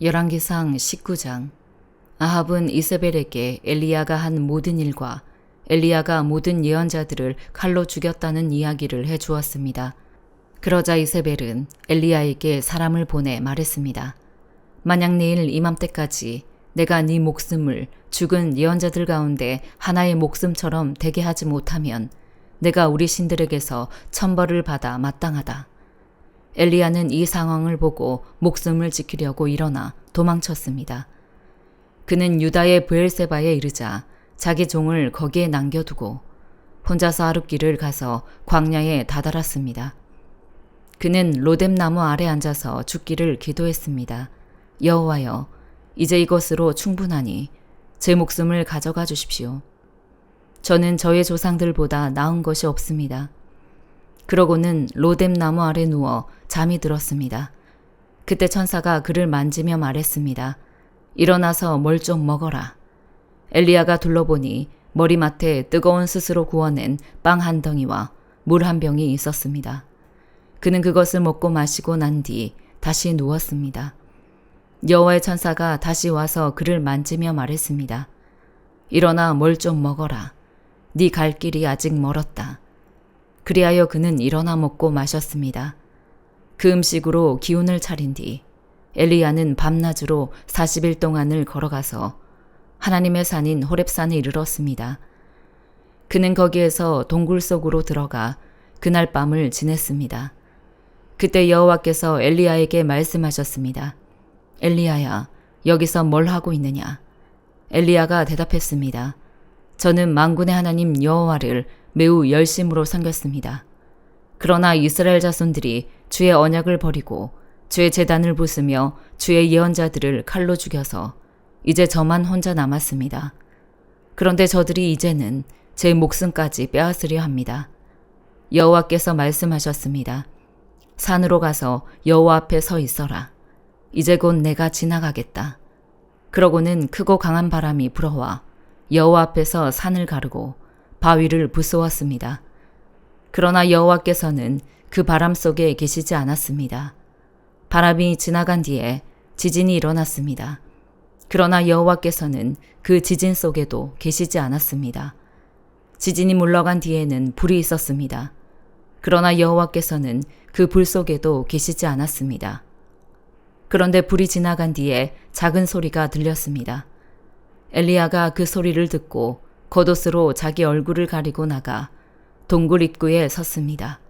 열왕기상 19장. 아합은 이세벨에게 엘리야가 한 모든 일과 엘리야가 모든 예언자들을 칼로 죽였다는 이야기를 해주었습니다. 그러자 이세벨은 엘리야에게 사람을 보내 말했습니다. 만약 내일 이맘때까지 내가 네 목숨을 죽은 예언자들 가운데 하나의 목숨처럼 되게 하지 못하면 내가 우리 신들에게서 천벌을 받아 마땅하다. 엘리야는 이 상황을 보고 목숨을 지키려고 일어나 도망쳤습니다. 그는 유다의 브엘세바에 이르자 자기 종을 거기에 남겨두고 혼자서 하룻길을 가서 광야에 다다랐습니다. 그는 로뎀나무 아래 앉아서 죽기를 기도했습니다. 여호와여, 이제 이것으로 충분하니 제 목숨을 가져가 주십시오. 저는 저의 조상들보다 나은 것이 없습니다. 그러고는 로뎀나무 아래 누워 잠이 들었습니다. 그때 천사가 그를 만지며 말했습니다. 일어나서 뭘 좀 먹어라. 엘리야가 둘러보니 머리맡에 뜨거운 숯으로 구워낸 빵 한 덩이와 물 한 병이 있었습니다. 그는 그것을 먹고 마시고 난 뒤 다시 누웠습니다. 여호와의 천사가 다시 와서 그를 만지며 말했습니다. 일어나 뭘 좀 먹어라. 네 갈 길이 아직 멀었다. 그리하여 그는 일어나 먹고 마셨습니다. 그 음식으로 기운을 차린 뒤 엘리야는 밤낮으로 40일 동안을 걸어가서 하나님의 산인 호렙산에 이르렀습니다. 그는 거기에서 동굴 속으로 들어가 그날 밤을 지냈습니다. 그때 여호와께서 엘리야에게 말씀하셨습니다. 엘리야야, 여기서 뭘 하고 있느냐? 엘리야가 대답했습니다. 저는 만군의 하나님 여호와를 매우 열심으로 섬겼습니다. 그러나 이스라엘 자손들이 주의 언약을 버리고 주의 제단을 부수며 주의 예언자들을 칼로 죽여서 이제 저만 혼자 남았습니다. 그런데 저들이 이제는 제 목숨까지 빼앗으려 합니다. 여호와께서 말씀하셨습니다. 산으로 가서 여호와 앞에 서 있어라. 이제 곧 내가 지나가겠다. 그러고는 크고 강한 바람이 불어와 여호와 앞에서 산을 가르고 바위를 부수었습니다. 그러나 여호와께서는 그 바람 속에 계시지 않았습니다. 바람이 지나간 뒤에 지진이 일어났습니다. 그러나 여호와께서는 그 지진 속에도 계시지 않았습니다. 지진이 물러간 뒤에는 불이 있었습니다. 그러나 여호와께서는 그 불 속에도 계시지 않았습니다. 그런데 불이 지나간 뒤에 작은 소리가 들렸습니다. 엘리야가 그 소리를 듣고 겉옷으로 자기 얼굴을 가리고 나가 동굴 입구에 섰습니다.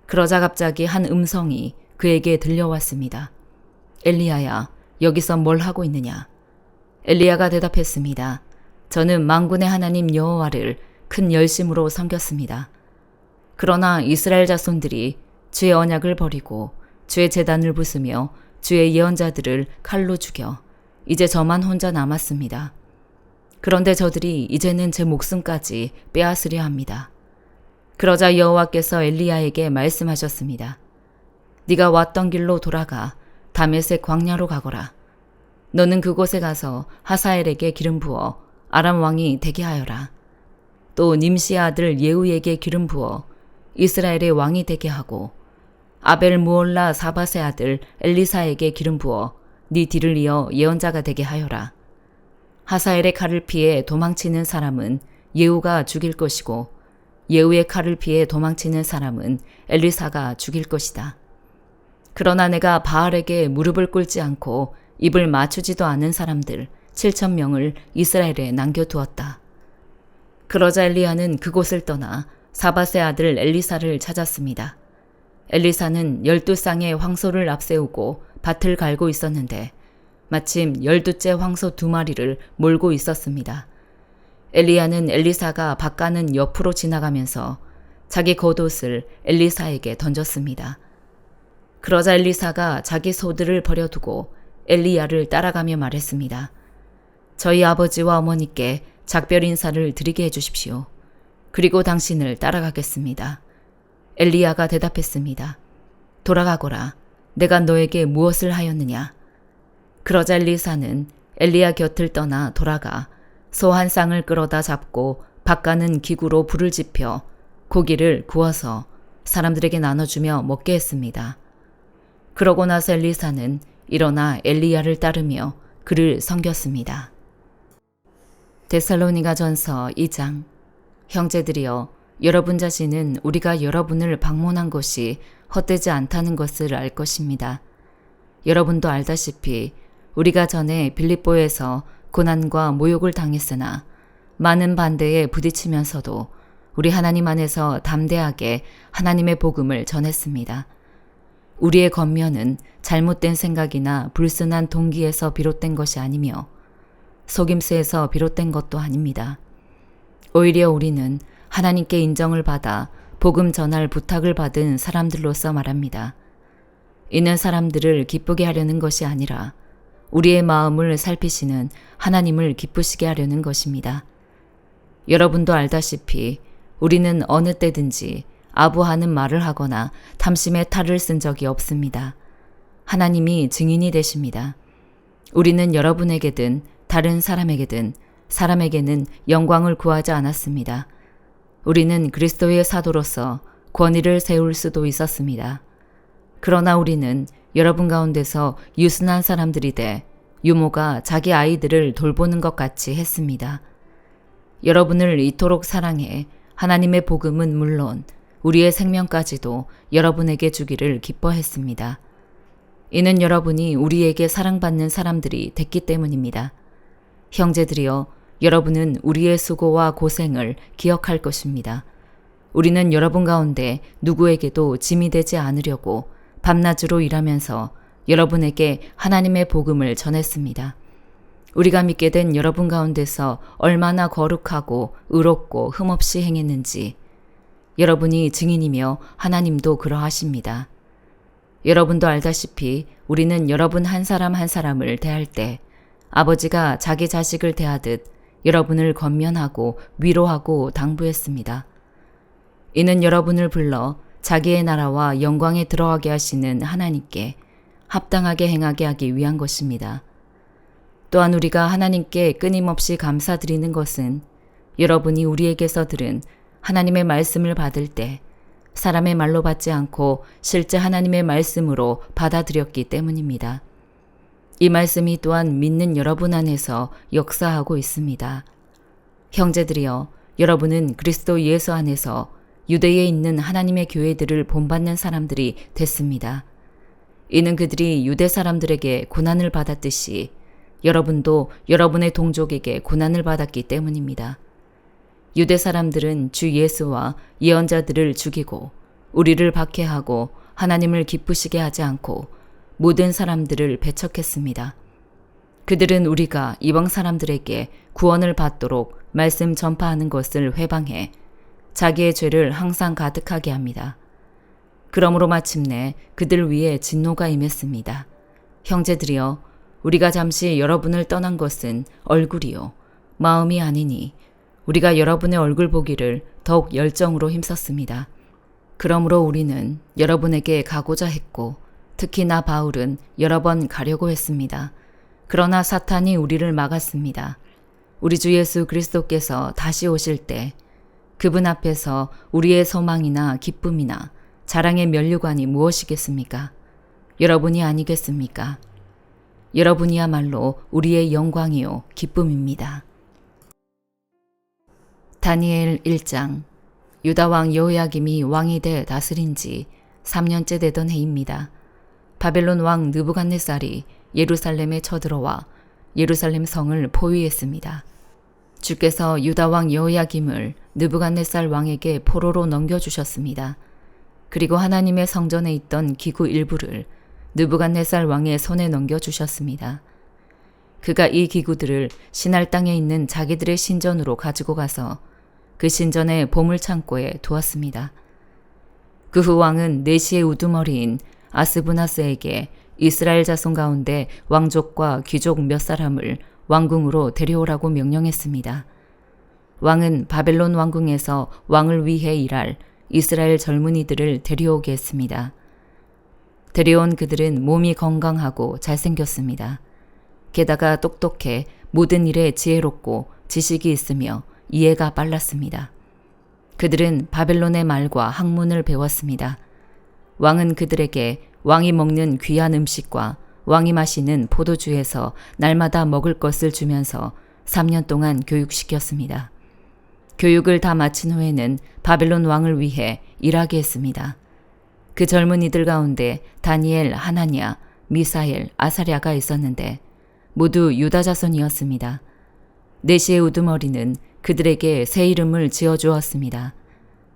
그러자 갑자기 한 음성이 그에게 들려왔습니다. 엘리야야, 여기서 뭘 하고 있느냐? 엘리야가 대답했습니다. 저는 만군의 하나님 여호와를 큰 열심으로 섬겼습니다. 그러나 이스라엘 자손들이 주의 언약을 버리고 주의 제단을 부수며 주의 예언자들을 칼로 죽여 이제 저만 혼자 남았습니다. 그런데 저들이 이제는 제 목숨까지 빼앗으려 합니다. 그러자 여호와께서 엘리야에게 말씀하셨습니다. 네가 왔던 길로 돌아가 다메섹 광야로 가거라. 너는 그곳에 가서 하사엘에게 기름 부어 아람 왕이 되게 하여라. 또 님시의 아들 예후에게 기름 부어 이스라엘의 왕이 되게 하고 아벨 무올라 사밧의 아들 엘리사에게 기름 부어 네 뒤를 이어 예언자가 되게 하여라. 하사엘의 칼을 피해 도망치는 사람은 예후가 죽일 것이고 예후의 칼을 피해 도망치는 사람은 엘리사가 죽일 것이다. 그러나 내가 바알에게 무릎을 꿇지 않고 입을 맞추지도 않은 사람들 7,000명을 이스라엘에 남겨두었다. 그러자 엘리야는 그곳을 떠나 사밧의 아들 엘리사를 찾았습니다. 엘리사는 12쌍의 황소를 앞세우고 밭을 갈고 있었는데 마침 12째 황소 2마리를 몰고 있었습니다. 엘리야는 엘리사가 밭 가는 옆으로 지나가면서 자기 겉옷을 엘리사에게 던졌습니다. 그러자 엘리사가 자기 소들을 버려두고 엘리야를 따라가며 말했습니다. 저희 아버지와 어머니께 작별 인사를 드리게 해주십시오. 그리고 당신을 따라가겠습니다. 엘리야가 대답했습니다. 돌아가거라. 내가 너에게 무엇을 하였느냐? 그러자 엘리사는 엘리야 곁을 떠나 돌아가 소 한 쌍을 끌어다 잡고 밭가는 기구로 불을 지펴 고기를 구워서 사람들에게 나눠주며 먹게 했습니다. 그러고 나서 엘리사는 일어나 엘리야를 따르며 그를 섬겼습니다. 데살로니가전서 2장. 형제들이여, 여러분 자신은 우리가 여러분을 방문한 것이 헛되지 않다는 것을 알 것입니다. 여러분도 알다시피 우리가 전에 빌립보에서 고난과 모욕을 당했으나 많은 반대에 부딪히면서도 우리 하나님 안에서 담대하게 하나님의 복음을 전했습니다. 우리의 겉면은 잘못된 생각이나 불순한 동기에서 비롯된 것이 아니며 속임수에서 비롯된 것도 아닙니다. 오히려 우리는 하나님께 인정을 받아 복음 전할 부탁을 받은 사람들로서 말합니다. 이는 사람들을 기쁘게 하려는 것이 아니라 우리의 마음을 살피시는 하나님을 기쁘시게 하려는 것입니다. 여러분도 알다시피 우리는 어느 때든지 아부하는 말을 하거나 탐심의 탈을 쓴 적이 없습니다. 하나님이 증인이 되십니다. 우리는 여러분에게든 다른 사람에게든 사람에게는 영광을 구하지 않았습니다. 우리는 그리스도의 사도로서 권위를 세울 수도 있었습니다. 그러나 우리는 여러분 가운데서 유순한 사람들이 돼 유모가 자기 아이들을 돌보는 것 같이 했습니다. 여러분을 이토록 사랑해 하나님의 복음은 물론 우리의 생명까지도 여러분에게 주기를 기뻐했습니다. 이는 여러분이 우리에게 사랑받는 사람들이 됐기 때문입니다. 형제들이여, 여러분은 우리의 수고와 고생을 기억할 것입니다. 우리는 여러분 가운데 누구에게도 짐이 되지 않으려고 밤낮으로 일하면서 여러분에게 하나님의 복음을 전했습니다. 우리가 믿게 된 여러분 가운데서 얼마나 거룩하고 의롭고 흠없이 행했는지 여러분이 증인이며 하나님도 그러하십니다. 여러분도 알다시피 우리는 여러분 한 사람 한 사람을 대할 때 아버지가 자기 자식을 대하듯 여러분을 권면하고 위로하고 당부했습니다. 이는 여러분을 불러 자기의 나라와 영광에 들어가게 하시는 하나님께 합당하게 행하게 하기 위한 것입니다. 또한 우리가 하나님께 끊임없이 감사드리는 것은 여러분이 우리에게서 들은 하나님의 말씀을 받을 때 사람의 말로 받지 않고 실제 하나님의 말씀으로 받아들였기 때문입니다. 이 말씀이 또한 믿는 여러분 안에서 역사하고 있습니다. 형제들이여, 여러분은 그리스도 예수 안에서 유대에 있는 하나님의 교회들을 본받는 사람들이 됐습니다. 이는 그들이 유대 사람들에게 고난을 받았듯이 여러분도 여러분의 동족에게 고난을 받았기 때문입니다. 유대 사람들은 주 예수와 예언자들을 죽이고 우리를 박해하고 하나님을 기쁘시게 하지 않고 모든 사람들을 배척했습니다. 그들은 우리가 이방 사람들에게 구원을 받도록 말씀 전파하는 것을 회방해 자기의 죄를 항상 가득하게 합니다. 그러므로 마침내 그들 위에 진노가 임했습니다. 형제들이여, 우리가 잠시 여러분을 떠난 것은 얼굴이요 마음이 아니니 우리가 여러분의 얼굴 보기를 더욱 열정으로 힘썼습니다. 그러므로 우리는 여러분에게 가고자 했고 특히 나 바울은 여러 번 가려고 했습니다. 그러나 사탄이 우리를 막았습니다. 우리 주 예수 그리스도께서 다시 오실 때 그분 앞에서 우리의 소망이나 기쁨이나 자랑의 면류관이 무엇이겠습니까? 여러분이 아니겠습니까? 여러분이야말로 우리의 영광이요 기쁨입니다. 다니엘 1장. 유다왕 여호야김이 왕이 돼 다스린 지 3년째 되던 해입니다. 바벨론 왕 느부갓네살이 예루살렘에 쳐들어와 예루살렘 성을 포위했습니다. 주께서 유다 왕 여호야김을 느부갓네살 왕에게 포로로 넘겨주셨습니다. 그리고 하나님의 성전에 있던 기구 일부를 느부갓네살 왕의 손에 넘겨주셨습니다. 그가 이 기구들을 시날 땅에 있는 자기들의 신전으로 가지고 가서 그 신전의 보물창고에 두었습니다. 그 후 왕은 네시의 우두머리인 아스부나스에게 이스라엘 자손 가운데 왕족과 귀족 몇 사람을 왕궁으로 데려오라고 명령했습니다. 왕은 바벨론 왕궁에서 왕을 위해 일할 이스라엘 젊은이들을 데려오게 했습니다. 데려온 그들은 몸이 건강하고 잘생겼습니다. 게다가 똑똑해 모든 일에 지혜롭고 지식이 있으며 이해가 빨랐습니다. 그들은 바벨론의 말과 학문을 배웠습니다. 왕은 그들에게 왕이 먹는 귀한 음식과 왕이 마시는 포도주에서 날마다 먹을 것을 주면서 3년 동안 교육시켰습니다. 교육을 다 마친 후에는 바벨론 왕을 위해 일하게 했습니다. 그 젊은이들 가운데 다니엘, 하나냐, 미사엘, 아사랴가 있었는데 모두 유다 자손이었습니다. 네시의 우두머리는 그들에게 새 이름을 지어주었습니다.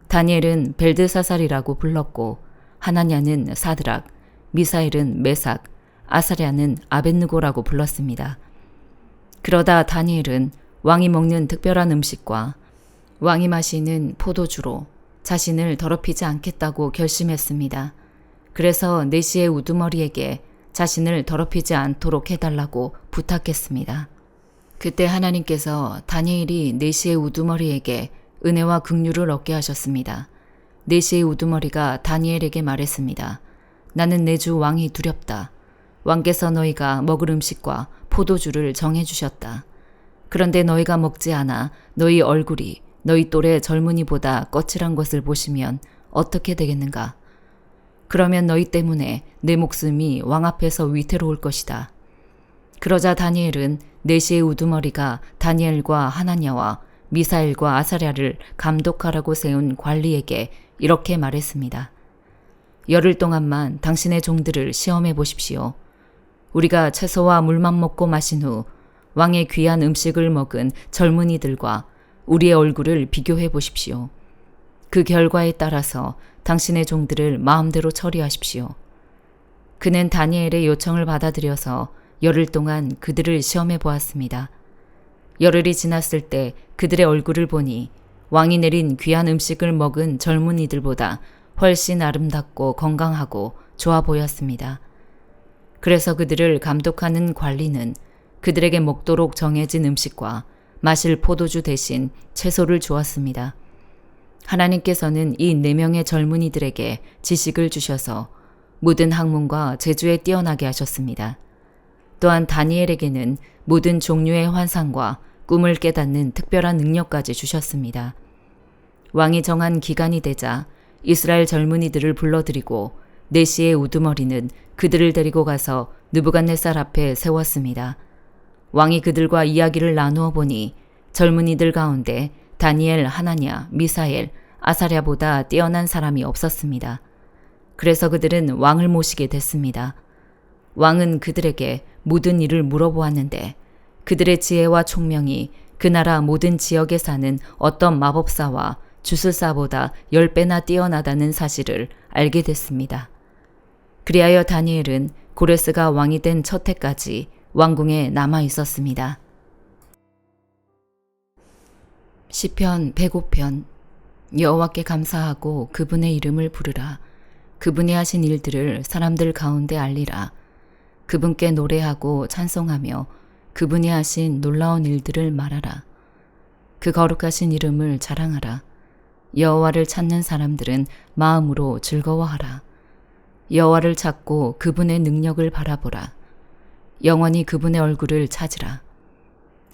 다니엘은 벨드사살이라고 불렀고 하나냐는 사드락, 미사엘은 메삭, 아사랴는 아벳느고라고 불렀습니다. 그러다 다니엘은 왕이 먹는 특별한 음식과 왕이 마시는 포도주로 자신을 더럽히지 않겠다고 결심했습니다. 그래서 네시의 우두머리에게 자신을 더럽히지 않도록 해달라고 부탁했습니다. 그때 하나님께서 다니엘이 네시의 우두머리에게 은혜와 긍휼을 얻게 하셨습니다. 네시의 우두머리가 다니엘에게 말했습니다. 나는 내 주 왕이 두렵다. 왕께서 너희가 먹을 음식과 포도주를 정해주셨다. 그런데 너희가 먹지 않아 너희 얼굴이 너희 또래 젊은이보다 거칠한 것을 보시면 어떻게 되겠는가? 그러면 너희 때문에 내 목숨이 왕 앞에서 위태로울 것이다. 그러자 다니엘은 네시의 우두머리가 다니엘과 하나냐와 미사엘과 아사랴를 감독하라고 세운 관리에게 이렇게 말했습니다. 열흘 동안만 당신의 종들을 시험해 보십시오. 우리가 채소와 물만 먹고 마신 후 왕의 귀한 음식을 먹은 젊은이들과 우리의 얼굴을 비교해 보십시오. 그 결과에 따라서 당신의 종들을 마음대로 처리하십시오. 그는 다니엘의 요청을 받아들여서 열흘 동안 그들을 시험해 보았습니다. 열흘이 지났을 때 그들의 얼굴을 보니 왕이 내린 귀한 음식을 먹은 젊은이들보다 훨씬 아름답고 건강하고 좋아 보였습니다. 그래서 그들을 감독하는 관리는 그들에게 먹도록 정해진 음식과 마실 포도주 대신 채소를 주었습니다. 하나님께서는 이 4명의 젊은이들에게 지식을 주셔서 모든 학문과 재주에 뛰어나게 하셨습니다. 또한 다니엘에게는 모든 종류의 환상과 꿈을 깨닫는 특별한 능력까지 주셨습니다. 왕이 정한 기간이 되자 이스라엘 젊은이들을 불러들이고 네시의 우두머리는 그들을 데리고 가서 느부갓네살 앞에 세웠습니다. 왕이 그들과 이야기를 나누어 보니 젊은이들 가운데 다니엘, 하나냐, 미사엘, 아사랴보다 뛰어난 사람이 없었습니다. 그래서 그들은 왕을 모시게 됐습니다. 왕은 그들에게 모든 일을 물어보았는데 그들의 지혜와 총명이 그 나라 모든 지역에 사는 어떤 마법사와 주술사보다 10배나 뛰어나다는 사실을 알게 됐습니다. 그리하여 다니엘은 고레스가 왕이 된 첫 해까지 왕궁에 남아 있었습니다. 시편 105편. 여호와께 감사하고 그분의 이름을 부르라. 그분이 하신 일들을 사람들 가운데 알리라. 그분께 노래하고 찬송하며 그분이 하신 놀라운 일들을 말하라. 그 거룩하신 이름을 자랑하라. 여호와를 찾는 사람들은 마음으로 즐거워하라. 여호와를 찾고 그분의 능력을 바라보라. 영원히 그분의 얼굴을 찾으라.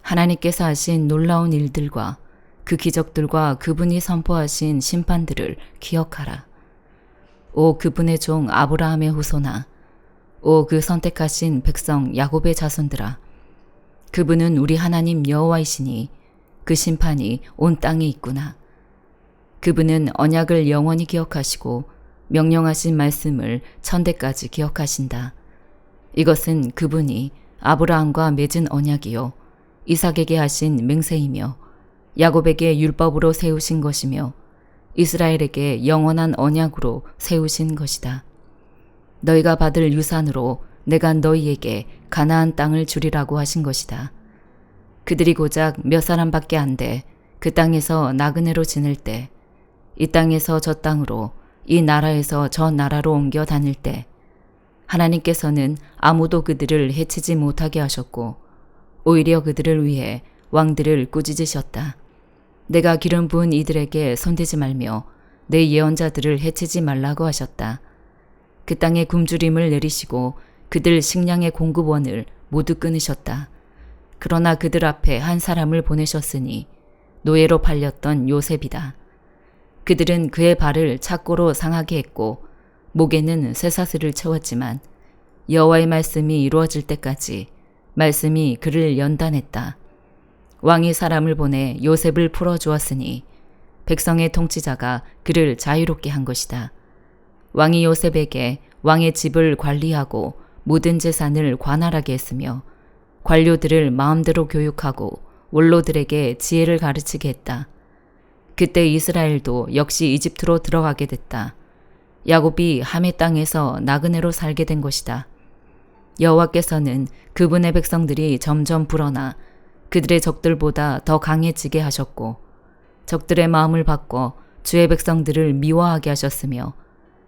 하나님께서 하신 놀라운 일들과 그 기적들과 그분이 선포하신 심판들을 기억하라. 오 그분의 종 아브라함의 후손아, 오 그 선택하신 백성 야곱의 자손들아, 그분은 우리 하나님 여호와이시니 그 심판이 온 땅에 있구나. 그분은 언약을 영원히 기억하시고 명령하신 말씀을 천대까지 기억하신다. 이것은 그분이 아브라함과 맺은 언약이요 이삭에게 하신 맹세이며 야곱에게 율법으로 세우신 것이며 이스라엘에게 영원한 언약으로 세우신 것이다. 너희가 받을 유산으로 내가 너희에게 가나안 땅을 주리라고 하신 것이다. 그들이 고작 몇 사람밖에 안 돼 그 땅에서 나그네로 지낼 때, 이 땅에서 저 땅으로, 이 나라에서 저 나라로 옮겨 다닐 때 하나님께서는 아무도 그들을 해치지 못하게 하셨고 오히려 그들을 위해 왕들을 꾸짖으셨다. 내가 기름 부은 이들에게 손대지 말며 내 예언자들을 해치지 말라고 하셨다. 그 땅에 굶주림을 내리시고 그들 식량의 공급원을 모두 끊으셨다. 그러나 그들 앞에 한 사람을 보내셨으니 노예로 팔렸던 요셉이다. 그들은 그의 발을 착고로 상하게 했고 목에는 쇠사슬을 채웠지만 여호와의 말씀이 이루어질 때까지 말씀이 그를 연단했다. 왕이 사람을 보내 요셉을 풀어주었으니 백성의 통치자가 그를 자유롭게 한 것이다. 왕이 요셉에게 왕의 집을 관리하고 모든 재산을 관할하게 했으며 관료들을 마음대로 교육하고 원로들에게 지혜를 가르치게 했다. 그때 이스라엘도 역시 이집트로 들어가게 됐다. 야곱이 함의 땅에서 나그네로 살게 된 것이다. 여호와께서는 그분의 백성들이 점점 불어나 그들의 적들보다 더 강해지게 하셨고 적들의 마음을 바꿔 주의 백성들을 미워하게 하셨으며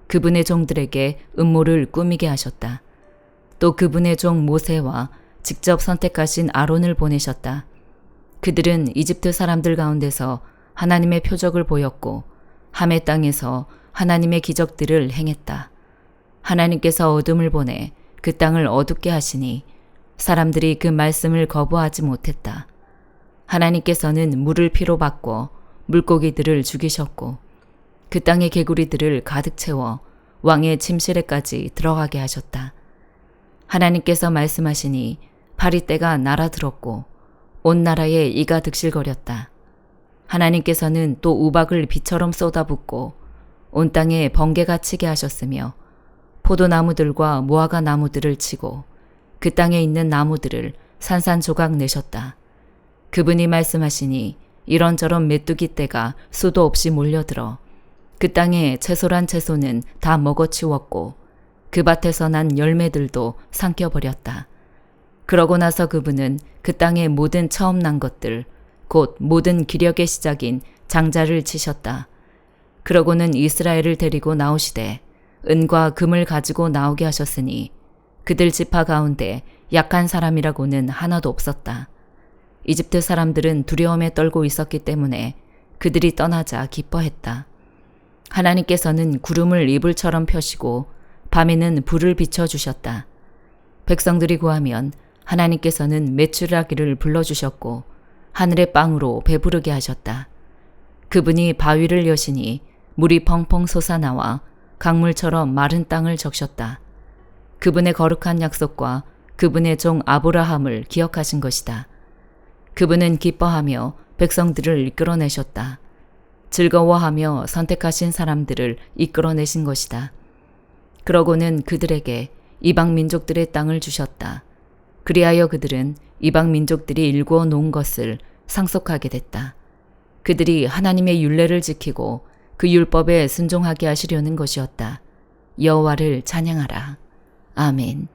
그분의 종들에게 음모를 꾸미게 하셨다. 또 그분의 종 모세와 직접 선택하신 아론을 보내셨다. 그들은 이집트 사람들 가운데서 하나님의 표적을 보였고 함의 땅에서 하나님의 기적들을 행했다. 하나님께서 어둠을 보내 그 땅을 어둡게 하시니 사람들이 그 말씀을 거부하지 못했다. 하나님께서는 물을 피로 바꿔 물고기들을 죽이셨고 그 땅의 개구리들을 가득 채워 왕의 침실에까지 들어가게 하셨다. 하나님께서 말씀하시니 파리떼가 날아들었고 온 나라에 이가 득실거렸다. 하나님께서는 또 우박을 비처럼 쏟아붓고 온 땅에 번개가 치게 하셨으며 포도나무들과 무화과 나무들을 치고 그 땅에 있는 나무들을 산산조각 내셨다. 그분이 말씀하시니 이런저런 메뚜기 떼가 수도 없이 몰려들어 그 땅에 채소란 채소는 다 먹어치웠고 그 밭에서 난 열매들도 삼켜버렸다. 그러고 나서 그분은 그 땅의 모든 처음 난 것들, 곧 모든 기력의 시작인 장자를 치셨다. 그러고는 이스라엘을 데리고 나오시되 은과 금을 가지고 나오게 하셨으니 그들 지파 가운데 약한 사람이라고는 하나도 없었다. 이집트 사람들은 두려움에 떨고 있었기 때문에 그들이 떠나자 기뻐했다. 하나님께서는 구름을 이불처럼 펴시고 밤에는 불을 비춰주셨다. 백성들이 구하면 하나님께서는 메추라기를 불러주셨고 하늘의 빵으로 배부르게 하셨다. 그분이 바위를 여시니 물이 펑펑 솟아나와 강물처럼 마른 땅을 적셨다. 그분의 거룩한 약속과 그분의 종 아브라함을 기억하신 것이다. 그분은 기뻐하며 백성들을 이끌어내셨다. 즐거워하며 선택하신 사람들을 이끌어내신 것이다. 그러고는 그들에게 이방 민족들의 땅을 주셨다. 그리하여 그들은 이방 민족들이 일구어 놓은 것을 상속하게 됐다. 그들이 하나님의 율례를 지키고 그 율법에 순종하게 하시려는 것이었다. 여호와를 찬양하라. 아멘.